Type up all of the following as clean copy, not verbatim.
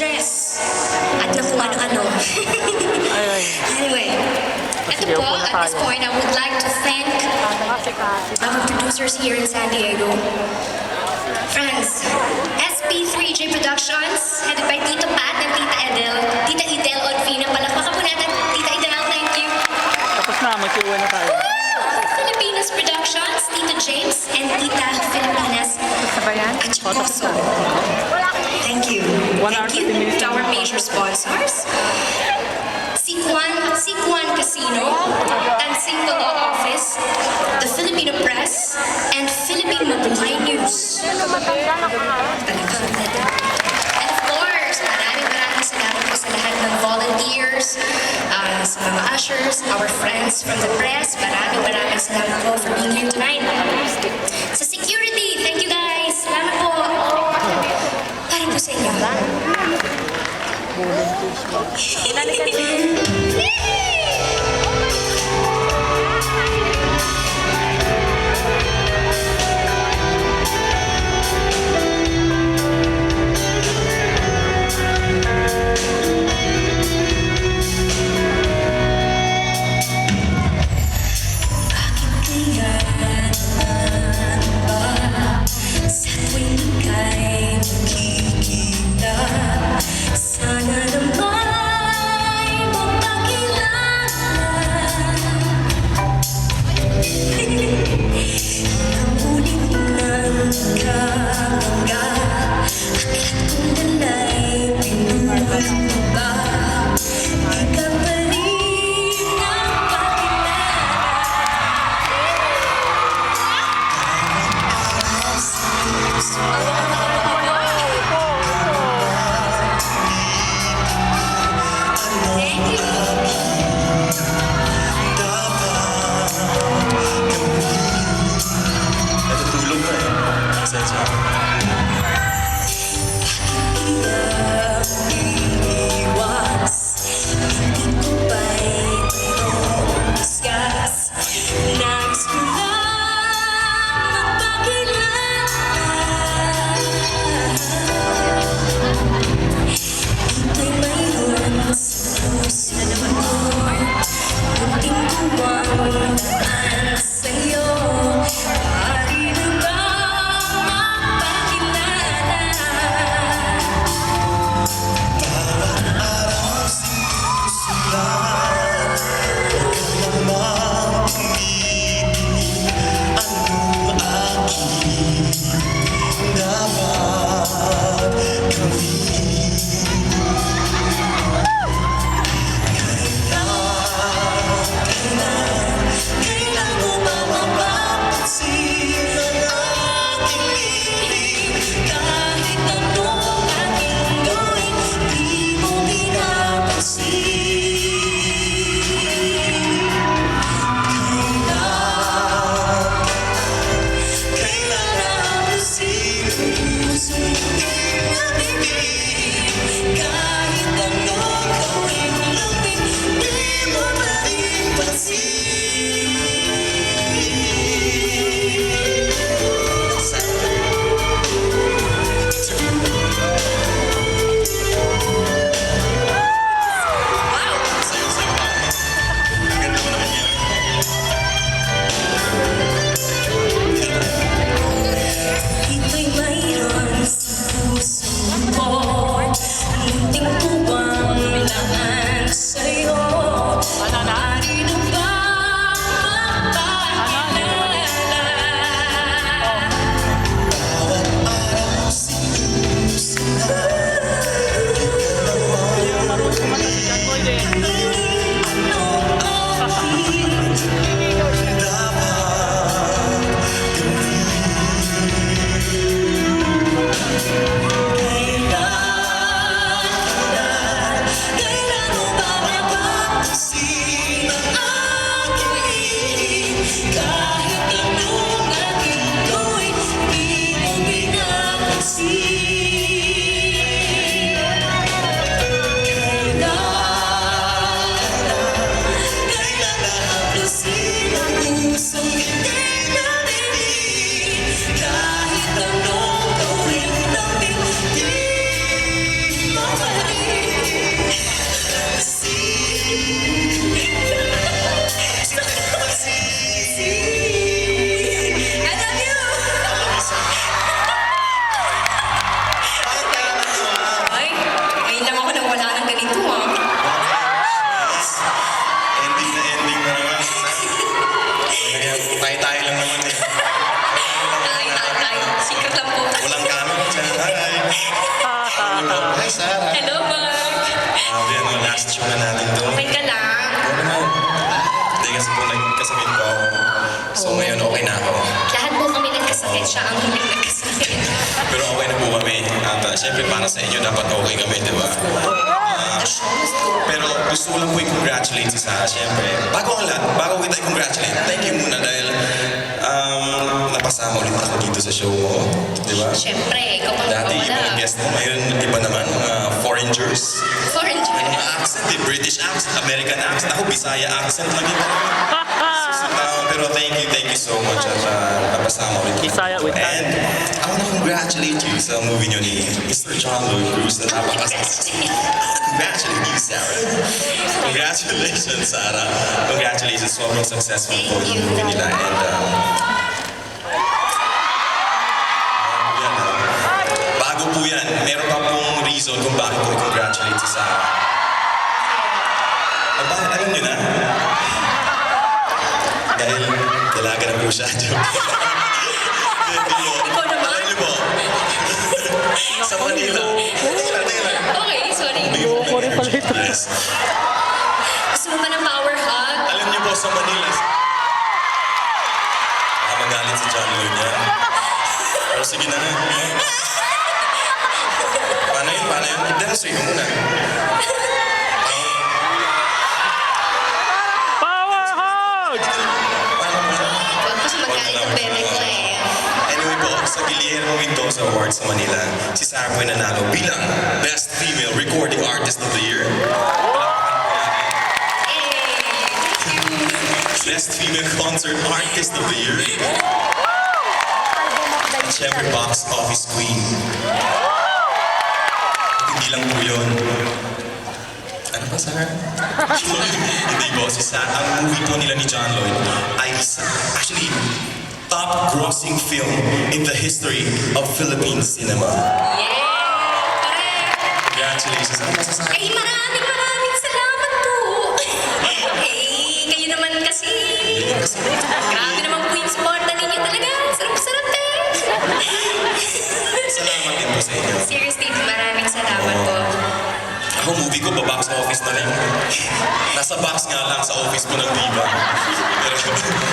stress, at na kung ano-ano. Anyway, ito po, at this point, I would like to thank our producers here in San Diego. Friends, SP3J Productions, headed by Tito Pat and Tita Edel. Tita Edel Onfina, palakpakan po natin. Tita Edel, thank you. Tapos na, mag-iwan na tayo. Filipinas Productions, Tito James and Tita Filipinas. At Chocoso. Thank you. Thank you to our major sponsors. Sikwan Casino, Tansingo Law Office, the Filipino Press, and Philippine Mabuhay News. And of course, maraming salamat po sa lahat ng volunteers, sa mga ushers, our friends from the press. Maraming salamat po for being here tonight. Sa security, thank you guys. Salamat po. Para po sa inyo. Sana naman magpakilala. Hi, Sarah. Hello, Mark. Grabe, last show na natin to. Okay ka lang? Oo naman. Hindi kasi po nagkasakit ko ako. So ngayon okay na ako. Lahat po kami nagkasakit, siya ang hindi nagkasakit. Pero okay na po kami. At syempre para sa inyo dapat okay kami, di ba? The show must go. Pero gusto ko lang po i-congratulate si Sarah, syempre. Bago ang lahat, bago kita i-congratulate, thank you muna dahil napasama ulit ako dito sa show mo. Di ba? Siyempre, ikaw pang Dati yung mga mawala. guest mo, mayroon iba naman, mga foreigners. Foreign Mga accent, British accent, American accent. Ako, Bisaya accent lagi ko. Pero thank you so much at napasama ulit ako. Bisaya with And I want to congratulate you sa movie nyo ni Mr. John Lloyd Cruz na napakasama. Congratulate you, Sarah. Congratulations, Sarah. Congratulations, sobrang successful po yung movie nila. And bago po yan, meron pa pong reason kung bakit ko i-congratulate si Sarah. At bakit alam nyo na? Dahil dalaga na po siya. Ikaw naman? Alam niyo po, sa Manila. Okay, sorry. Loko rin pala ito. Yes. Gusto mo ba ng power hug? Alam niyo po, sa Manila. Baka magalit si John Lloyd niya. Pero sige na nga. Paano yun? Paano yun? I-demonstrate mo muna. Power hug! Paano mo? Huwag ko siya magalit ng bebe ko eh. Anyway po, sa Guillermo Mendoza Awards sa Manila, si Sarah po ay nanalo bilang Best Female Recording Artist of the Year. Best Female Concert Artist of the Year. At syempre, Box Office Queen. At hindi lang po yun. Ano ba, Sarah? Hindi po, si Sarah, ang movie po nila ni John Lloyd ay actually top grossing film in the history of Philippine cinema. Yeah! Correct! Congratulations. Ano masasabi? Ay, maraming salamat po. Eh, kayo naman kasi. Grabe naman po yung supporta ninyo talaga. Sarap-sarap eh. Salamat din po sa inyo. Seriously, maraming salamat po. Ako, movie ko, ba-box office na rin. Nasa box nga lang sa office ko ng Diva. Pero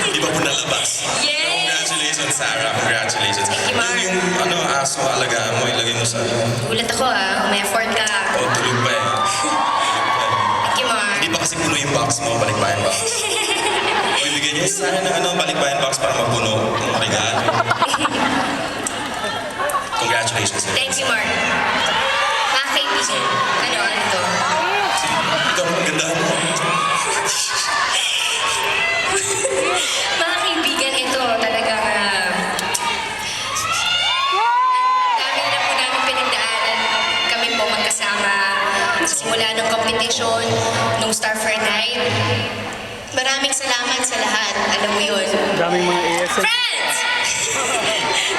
hindi pa po nalabas. Yay! Congratulations, Sarah. Congratulations. Thank you, Mark. Yung aso, alagaan mo, ilagay mo sa... Gulat ako may effort ka. Oh, tulog pa eh. Thank you, Mark. Hindi pa kasi puno yung box mo, balikbayan box. O, ibigay niyo sana ng balikbayan box para mapuno ng regalo. Congratulations. Thank you, Mark. Mga kaibigan, ano to? Ikaw ang maganda mo. Mga kaibigan, ito talagang dami na po namin pinagdaanan. Kami po magkasama simula ng competition, nung Star Fair Night. Maraming salamat sa lahat. Alam mo yun. Daming mga ASL. Friends!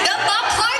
The Pop Heart